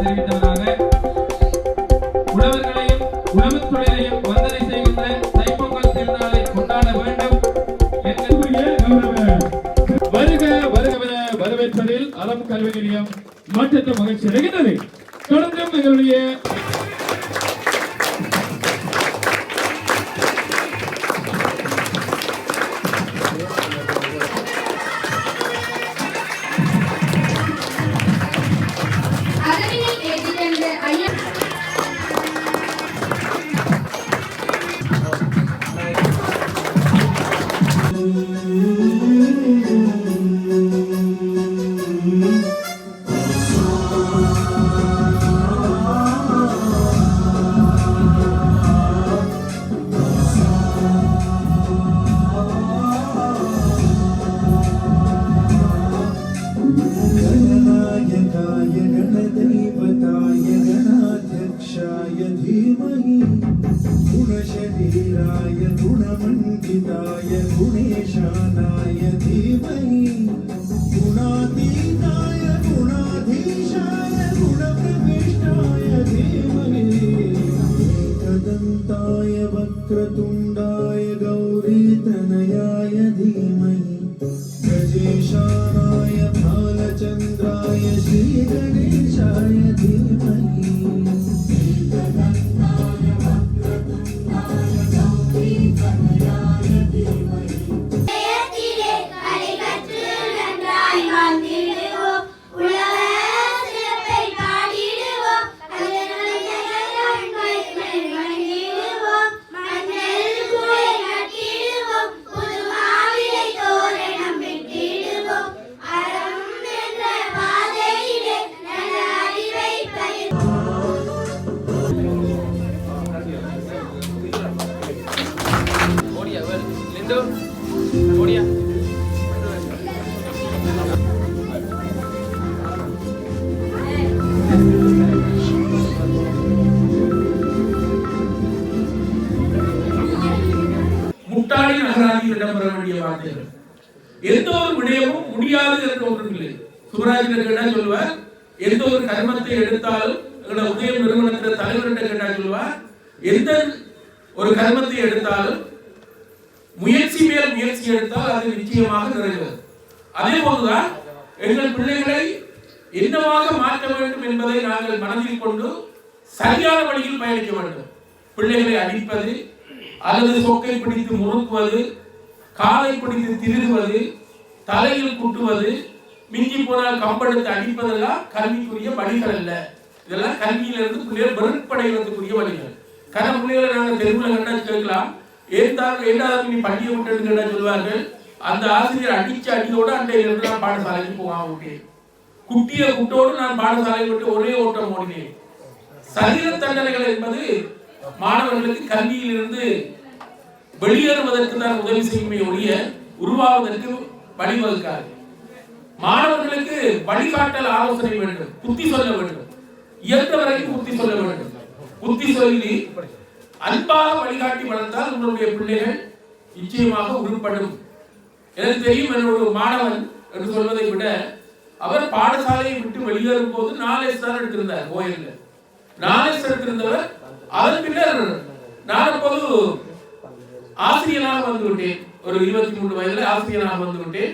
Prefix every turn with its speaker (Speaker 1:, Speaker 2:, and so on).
Speaker 1: தெரிவித்தவராக உழவர்களையும் உழவுத் தொழிலையும் வந்தனை செய்கின்ற தைப்பொங்கல் திருநாளை கொண்டாட வேண்டும் வருக வருகவென வரவேற்பதில் அறம் கல்வி நிலையம் மாற்றத்தை மகிழ்ச்சி அடைகின்றது. தொடர்ந்தும் எங்களுடைய
Speaker 2: गुणशरीराय गुणमण्डिताय गुणेशानाय धीमहि गुणातीताय गुणाधीशाय गुणप्रविष्टाय धीमहि एकदन्ताय वक्रतुण्डाय गौरीतनयाय धीमहि गजेशानाय भालचन्द्राय श्रीगणेशाय धीमहि
Speaker 3: முட்டாளி நகராட்சியில் இடம்பெற வேண்டிய வார்த்தைகள். எந்த ஒரு விடயமும் முடியாது என்ற ஒன்றும் இல்லை. சுப்ராஜினர் கேட்டா சொல்லுவார், எந்த ஒரு கர்மத்தை எடுத்தாலும் எங்களோட உதயம் நிறுவனத்தில் தலைவர் கேட்டா சொல்லுவார், எந்த ஒரு கர்மத்தை எடுத்தாலும் முயற்சி மேல் முயற்சி எடுத்தால் அது நிச்சயமாக நிறைவேறும். அதே போதுதான் எங்கள் பிள்ளைகளை என்னவாக மாற்ற வேண்டும் என்பதை நாங்கள் மனதில் கொண்டு சரியான வழியில் பயணிக்க வேண்டும். பிள்ளைகளை அடிப்பது அல்லது சொக்கை பிடித்து முறுக்குவது, காலை பிடித்து திருகுவது, தலையில் குட்டுவது, மிஞ்சி போனால் கம்பெடுத்து அடிப்பதெல்லாம் கல்விக்குரிய வழிகள் அல்ல. இதெல்லாம் கல்வியிலிருந்து பிள்ளைகள் வெறுப்படைவதற்குரிய வழிகள். கன பிள்ளைகளை நாங்கள் தெருவில் கண்டா கேட்கலாம், ஏண்டாவது நீ பள்ளியை விட்டு கேட்டா சொல்வார்கள், அந்த ஆசிரியர் அடிச்ச அடியோடு அண்டையிலிருந்து நான் பாடசாலைக்கு போகாம விட்டேன், குட்டிய குட்டோடு நான் பாடசாலை விட்டு ஒரே ஓட்டம் ஓடினேன். சரீர தண்டனைகள் என்பது மாணவர்களுக்கு கல்வியிலிருந்து வெளியேறுவதற்கு தான் உதவி செய்யுமே ஒழிய உருவாவதற்கு வழிவகுக்காது. மாணவர்களுக்கு வழிகாட்டல் ஆலோசனை வேண்டும், புத்தி சொல்ல வேண்டும், இயன்ற வரைக்கும் புத்தி சொல்ல வேண்டும். புத்தி சொல்லி அன்பாக வழிகாட்டி வளர்த்தால் உங்களுடைய பிள்ளைகள் நிச்சயமாக உருப்படும். எனக்கு தெரியும், என்னோட மாணவன் என்று சொல்வதை விட அவர் பாடசாலையை விட்டு வெளியேறும் போது 4 தான் எடுத்திருந்தார். கோயில்ல 4 எடுத்திருந்தவர். அதன் பின்னர் நான் அப்போது ஆசிரியராக வந்து விட்டேன். ஒரு 23 வயதுல ஆசிரியராக வந்து விட்டேன்.